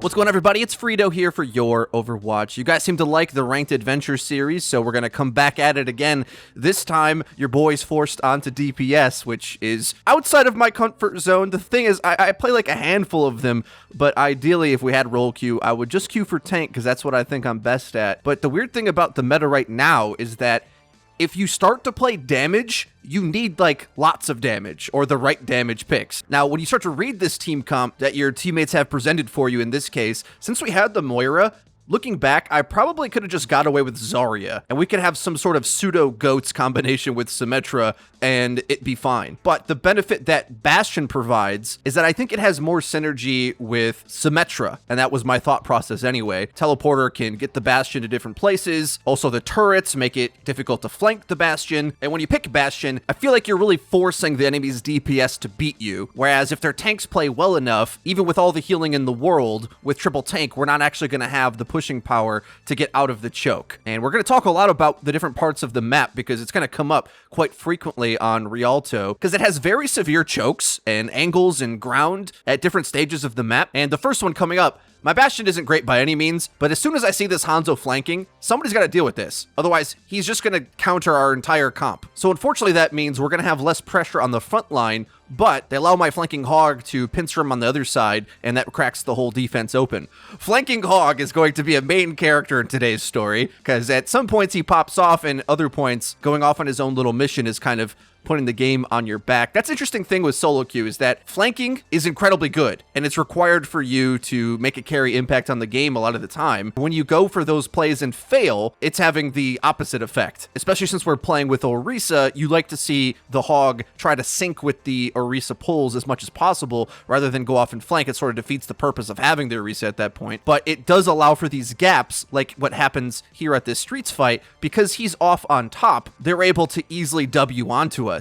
What's going on, everybody? It's FREEDO here for Your Overwatch. You guys seem to like the Ranked Adventure series, so we're going to come back at it again. This time, your boy's forced onto DPS, which is outside of my comfort zone. The thing is, I play like a handful of them, but ideally, if we had role queue, I would just queue for tank, because that's what I think I'm best at. But the weird thing about the meta right now is that if you start to play damage, you need like lots of damage or the right damage picks. Now, when you start to read this team comp that your teammates have presented for you in this case, since we had the Moira, looking back, I probably could have just got away with Zarya, and we could have some sort of pseudo-goats combination with Symmetra, and it'd be fine. But the benefit that Bastion provides is that I think it has more synergy with Symmetra, and that was my thought process anyway. Teleporter can get the Bastion to different places. Also, the turrets make it difficult to flank the Bastion, and when you pick Bastion, I feel like you're really forcing the enemy's DPS to beat you, whereas if their tanks play well enough, even with all the healing in the world, with triple tank, we're not actually going to have the pushing power to get out of the choke. And we're going to talk a lot about the different parts of the map because it's going to come up quite frequently on Rialto because it has very severe chokes and angles and ground at different stages of the map. And the first one coming up, my Bastion isn't great by any means, but as soon as I see this Hanzo flanking, somebody's got to deal with this. Otherwise, he's just going to counter our entire comp. So unfortunately, that means we're going to have less pressure on the front line, but they allow my flanking Hog to pincer him on the other side, and that cracks the whole defense open. Flanking Hog is going to be a main character in today's story, because at some points he pops off, and other points, going off on his own little mission is kind of putting the game on your back. That's the interesting thing with solo queue is that flanking is incredibly good, and it's required for you to make a carry impact on the game a lot of the time. When you go for those plays and fail, it's having the opposite effect. Especially since we're playing with Orisa, you like to see the Hog try to sync with the Orisa pulls as much as possible rather than go off and flank. It sort of defeats the purpose of having the Orisa at that point. But it does allow for these gaps, like what happens here at this Streets fight, because he's off on top, they're able to easily W onto us.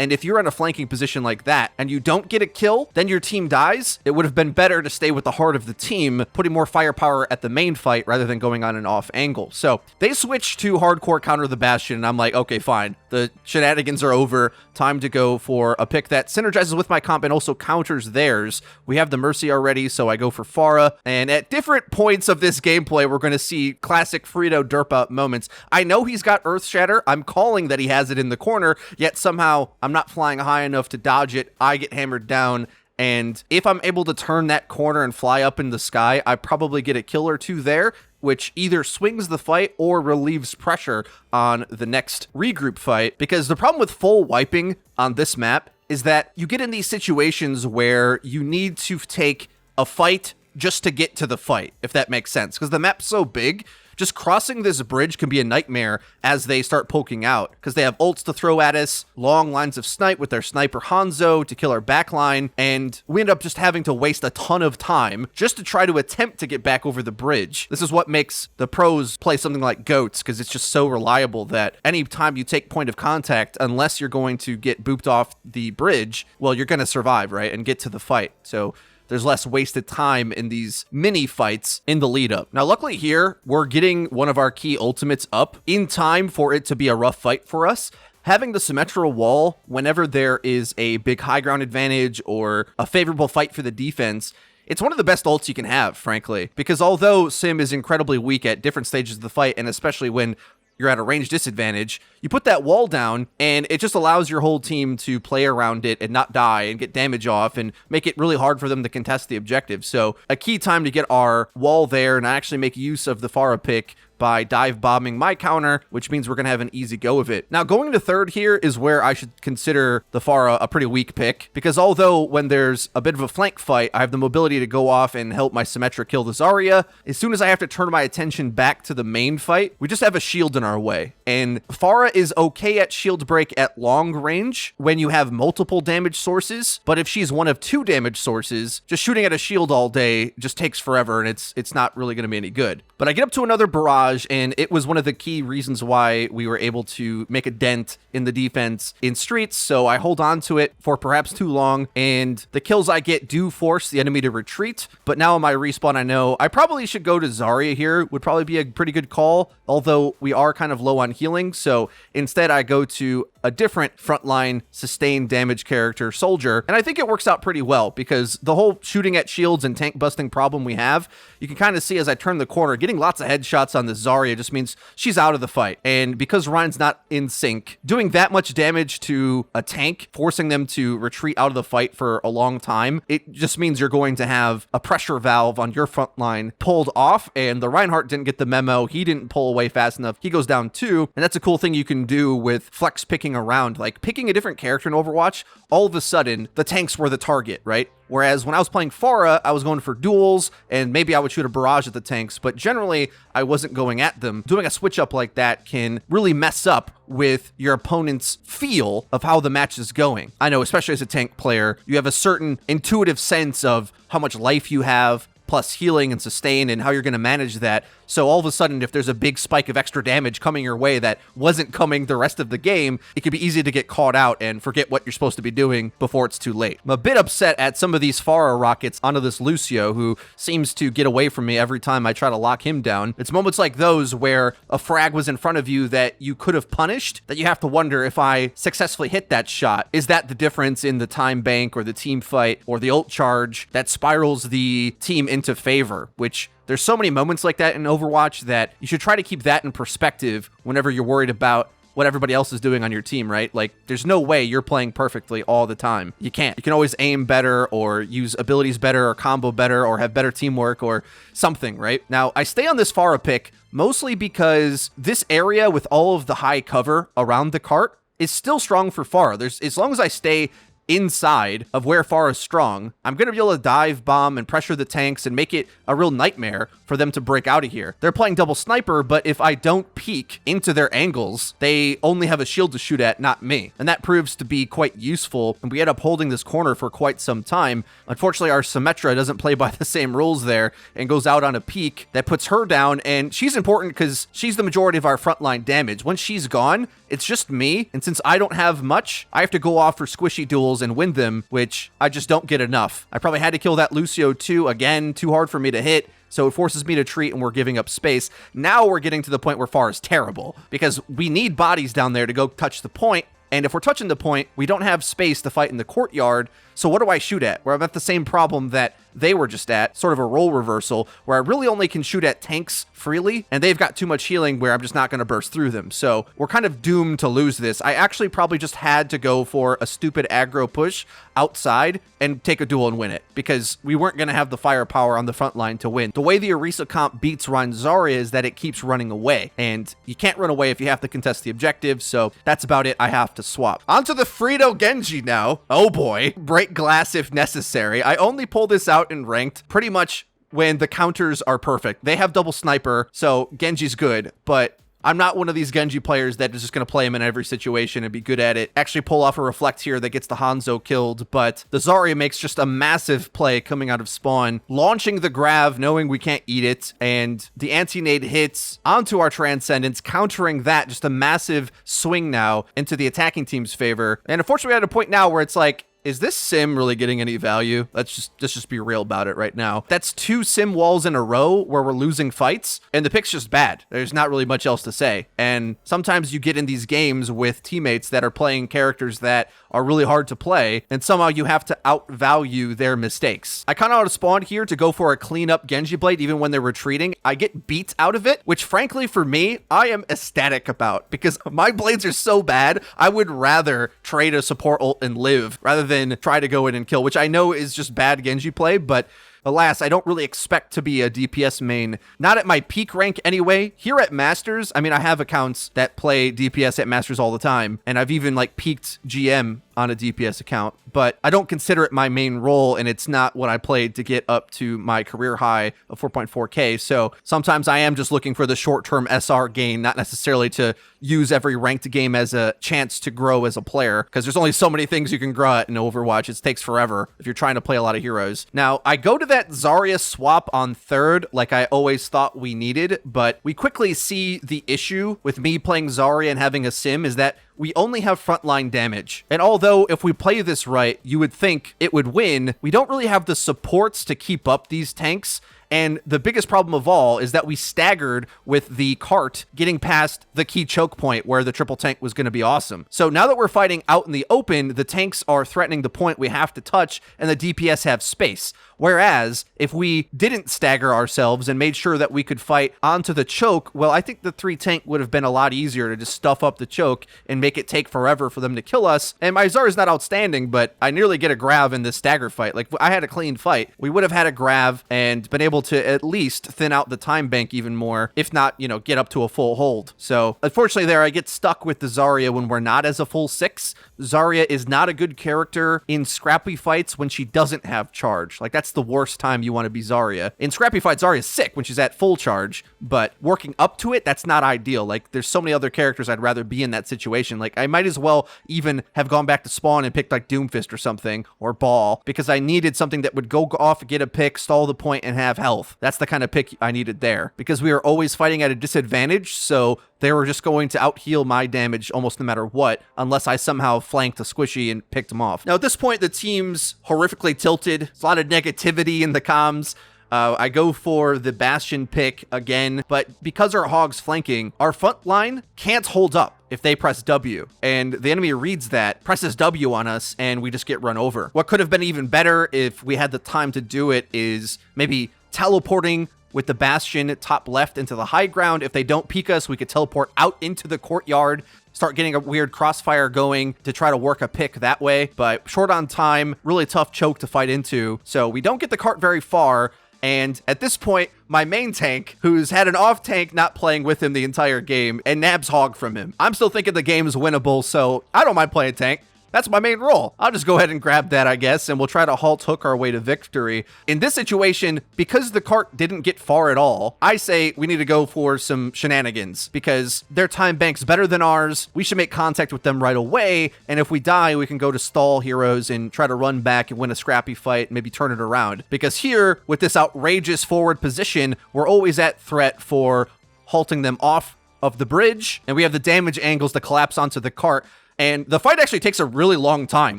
And if you're in a flanking position like that and you don't get a kill, then your team dies. It would have been better to stay with the heart of the team, putting more firepower at the main fight rather than going on an off angle. So they switched to hardcore counter the Bastion, and I'm like, okay, fine. The shenanigans are over. Time to go for a pick that synergizes with my comp and also counters theirs. We have the Mercy already, so I go for Pharah. And at different points of this gameplay, we're going to see classic FREEDO derp out moments. I know he's got Earth Shatter. I'm calling that he has it in the corner, yet somehow I'm not flying high enough to dodge it. I get hammered down, and if I'm able to turn that corner and fly up in the sky, I probably get a kill or two there, which either swings the fight or relieves pressure on the next regroup fight. Because the problem with full wiping on this map is that you get in these situations where you need to take a fight just to get to the fight, if that makes sense. Because the map's so big, just crossing this bridge can be a nightmare as they start poking out, because they have ults to throw at us, long lines of snipe with their sniper Hanzo to kill our backline, and we end up just having to waste a ton of time just to try to attempt to get back over the bridge. This is what makes the pros play something like GOATs, because it's just so reliable that anytime you take point of contact, unless you're going to get booped off the bridge, well, you're going to survive, right, and get to the fight. So there's less wasted time in these mini fights in the lead up. Now, luckily here, we're getting one of our key ultimates up in time for it to be a rough fight for us. Having the Symmetra wall whenever there is a big high ground advantage or a favorable fight for the defense, it's one of the best ults you can have, frankly, because although Sim is incredibly weak at different stages of the fight, and especially when you're at a range disadvantage, you put that wall down and it just allows your whole team to play around it and not die and get damage off and make it really hard for them to contest the objective. So a key time to get our wall there and actually make use of the Pharah pick by dive bombing my counter, which means we're going to have an easy go of it. Now, going to third here is where I should consider the Pharah a pretty weak pick, because although when there's a bit of a flank fight, I have the mobility to go off and help my Symmetra kill the Zarya, as soon as I have to turn my attention back to the main fight, we just have a shield in our way. And Pharah is okay at shield break at long range when you have multiple damage sources, but if she's one of two damage sources, just shooting at a shield all day just takes forever, and it's not really going to be any good. But I get up to another barrage, and it was one of the key reasons why we were able to make a dent in the defense in Streets, so I hold on to it for perhaps too long, and the kills I get do force the enemy to retreat. But now on my respawn, I know I probably should go to Zarya here, would probably be a pretty good call, although we are kind of low on healing, so instead I go to a different frontline sustained damage character, Soldier, and I think it works out pretty well because the whole shooting at shields and tank busting problem we have, you can kind of see as I turn the corner, getting lots of headshots on this Zarya just means she's out of the fight, and because Ryan's not in sync, doing that much damage to a tank, forcing them to retreat out of the fight for a long time, it just means you're going to have a pressure valve on your front line pulled off, and the Reinhardt didn't get the memo, he didn't pull away fast enough, he goes down too, and that's a cool thing you can do with flex picking around, like picking a different character in Overwatch, all of a sudden, the tanks were the target, right? Whereas when I was playing Pharah, I was going for duels, and maybe I would shoot a barrage at the tanks, but generally, I wasn't going at them. Doing a switch up like that can really mess up with your opponent's feel of how the match is going. I know, especially as a tank player, you have a certain intuitive sense of how much life you have, plus healing and sustain, and how you're going to manage that. So all of a sudden, if there's a big spike of extra damage coming your way that wasn't coming the rest of the game, it can be easy to get caught out and forget what you're supposed to be doing before it's too late. I'm a bit upset at some of these Pharah rockets onto this Lucio, who seems to get away from me every time I try to lock him down. It's moments like those where a frag was in front of you that you could have punished, that you have to wonder, if I successfully hit that shot, is that the difference in the time bank or the team fight or the ult charge that spirals the team into favor, which there's so many moments like that in Overwatch that you should try to keep that in perspective whenever you're worried about what everybody else is doing on your team, right? Like, there's no way you're playing perfectly all the time. You can't. You can always aim better or use abilities better or combo better or have better teamwork or something, right? Now, I stay on this Pharah pick mostly because this area with all of the high cover around the cart is still strong for Pharah. As long as I stay inside of where Pharah is strong, I'm going to be able to dive bomb and pressure the tanks and make it a real nightmare for them to break out of here. They're playing double sniper, but if I don't peek into their angles, they only have a shield to shoot at, not me. And that proves to be quite useful, and we end up holding this corner for quite some time. Unfortunately, our Symmetra doesn't play by the same rules there and goes out on a peek that puts her down, and she's important because she's the majority of our frontline damage. Once she's gone, it's just me, and since I don't have much, I have to go off for squishy duels and win them, which I just don't get enough. I probably had to kill that Lucio too, again, too hard for me to hit, so it forces me to retreat and we're giving up space. Now we're getting to the point where Pharah is terrible, because we need bodies down there to go touch the point, and if we're touching the point, we don't have space to fight in the courtyard, so what do I shoot at? Where I'm at the same problem that they were just at, sort of a role reversal, where I really only can shoot at tanks freely, and they've got too much healing where I'm just not going to burst through them. So we're kind of doomed to lose this. I actually probably just had to go for a stupid aggro push outside and take a duel and win it, because we weren't going to have the firepower on the front line to win. The way the Orisa comp beats Ryan Zarya is that it keeps running away, and you can't run away if you have to contest the objective, so that's about it. I have to swap. Onto the FREEDO Genji now. Oh boy. Break glass if necessary. I only pull this out in ranked pretty much when the counters are perfect. They have double sniper, so Genji's good, but I'm not one of these Genji players that is just going to play him in every situation and be good at it. Actually pull off a reflect here that gets the Hanzo killed, but the Zarya makes just a massive play coming out of spawn, launching the Grav, knowing we can't eat it, and the anti-nade hits onto our Transcendence, countering that, just a massive swing now into the attacking team's favor. And unfortunately, we're at a point now where it's like, is this sim really getting any value? Let's just be real about it right now. That's 2 sim walls in a row where we're losing fights, and the pick's just bad. There's not really much else to say. And sometimes you get in these games with teammates that are playing characters that are really hard to play, and somehow you have to outvalue their mistakes. I kind of out-spawned here to go for a clean-up Genji blade even when they're retreating. I get beat out of it, which frankly for me, I am ecstatic about, because my blades are so bad, I would rather trade a support ult and live rather than try to go in and kill, which I know is just bad Genji play, but alas, I don't really expect to be a DPS main. Not at my peak rank anyway. Here at Masters, I mean, I have accounts that play DPS at Masters all the time, and I've even like peaked GM on a DPS account, but I don't consider it my main role, and it's not what I played to get up to my career high of 4.4K, so sometimes I am just looking for the short-term SR gain, not necessarily to use every ranked game as a chance to grow as a player, because there's only so many things you can grow at in Overwatch. It takes forever if you're trying to play a lot of heroes. Now, I go to that Zarya swap on third like I always thought we needed, but we quickly see the issue with me playing Zarya and having a sim is that we only have frontline damage. And although if we play this right, you would think it would win, we don't really have the supports to keep up these tanks. And the biggest problem of all is that we staggered with the cart getting past the key choke point where the triple tank was going to be awesome. So now that we're fighting out in the open, the tanks are threatening the point we have to touch and the DPS have space. Whereas if we didn't stagger ourselves and made sure that we could fight onto the choke, well, I think the 3 tank would have been a lot easier to just stuff up the choke and make it take forever for them to kill us. And my Zarya's not outstanding, but I nearly get a grav in this stagger fight. Like, I had a clean fight. We would have had a grav and been able to at least thin out the time bank even more, if not, get up to a full hold. So unfortunately there, I get stuck with the Zarya when we're not as a full 6. Zarya is not a good character in scrappy fights when she doesn't have charge. Like, that's the worst time you want to be Zarya. In scrappy fights, Zarya's sick when she's at full charge, but working up to it, that's not ideal. Like, there's so many other characters I'd rather be in that situation. Like, I might as well even have gone back to spawn and picked like Doomfist or something, or Ball, because I needed something that would go off, get a pick, stall the point, and have health. That's the kind of pick I needed there, because we were always fighting at a disadvantage, so they were just going to out-heal my damage almost no matter what, unless I somehow flanked a squishy and picked him off. Now, at this point, the team's horrifically tilted. There's a lot of negativity in the comms. I go for the Bastion pick again, but because our Hog's flanking, our front line can't hold up if they press W, and the enemy reads that, presses W on us, and we just get run over. What could have been even better if we had the time to do it is maybe teleporting with the Bastion top left into the high ground. If they don't peek us, we could teleport out into the courtyard, start getting a weird crossfire going to try to work a pick that way. But short on time, really tough choke to fight into. So we don't get the cart very far. And at this point, my main tank, who's had an off tank not playing with him the entire game, and nabs Hog from him. I'm still thinking the game is winnable, so I don't mind playing tank. That's my main role. I'll just go ahead and grab that, I guess, and we'll try to halt hook our way to victory. In this situation, because the cart didn't get far at all, I say we need to go for some shenanigans, because their time bank's better than ours. We should make contact with them right away, and if we die, we can go to stall heroes and try to run back and win a scrappy fight, maybe turn it around. Because here, with this outrageous forward position, we're always at threat for halting them off of the bridge, and we have the damage angles to collapse onto the cart. And the fight actually takes a really long time,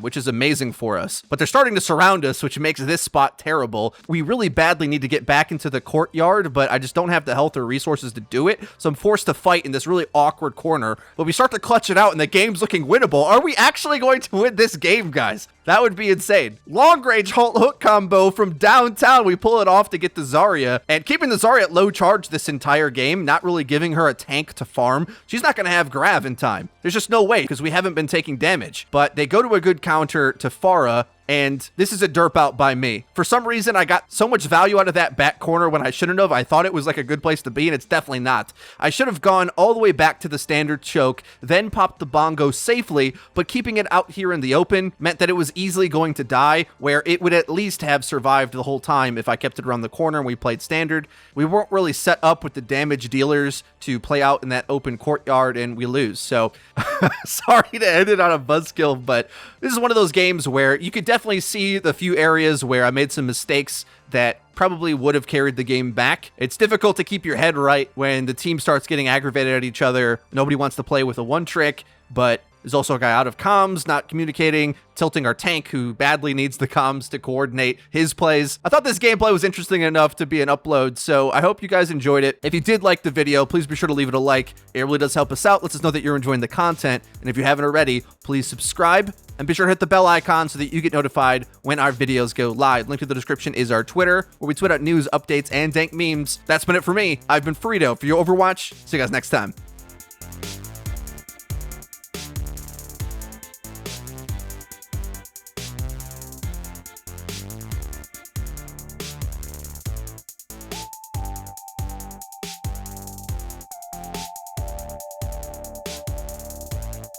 which is amazing for us. But they're starting to surround us, which makes this spot terrible. We really badly need to get back into the courtyard, but I just don't have the health or resources to do it. So I'm forced to fight in this really awkward corner. But we start to clutch it out, and the game's looking winnable. Are we actually going to win this game, guys? That would be insane. Long range halt hook combo from downtown. We pull it off to get the Zarya, and keeping the Zarya at low charge this entire game, not really giving her a tank to farm. She's not going to have grav in time. There's just no way, because we haven't been taking damage. But they go to a good counter to Pharah, and this is a derp out by me. For some reason, I got so much value out of that back corner when I shouldn't have. I thought it was like a good place to be, and it's definitely not. I should have gone all the way back to the standard choke, then popped the bongo safely, but keeping it out here in the open meant that it was easily going to die, where it would at least have survived the whole time if I kept it around the corner and we played standard. We weren't really set up with the damage dealers to play out in that open courtyard, and we lose. So, sorry to end it on a buzzkill, but this is one of those games where you could definitely see the few areas where I made some mistakes that probably would have carried the game back. It's difficult to keep your head right when the team starts getting aggravated at each other. Nobody wants to play with a one trick, but there's also a guy out of comms, not communicating, tilting our tank who badly needs the comms to coordinate his plays. I thought this gameplay was interesting enough to be an upload, so I hope you guys enjoyed it. If you did like the video, please be sure to leave it a like. It really does help us out, lets us know that you're enjoying the content, and if you haven't already, please subscribe, and be sure to hit the bell icon so that you get notified when our videos go live. Link to the description is our Twitter, where we tweet out news, updates, and dank memes. That's been it for me. I've been FREEDO for your Overwatch. See you guys next time.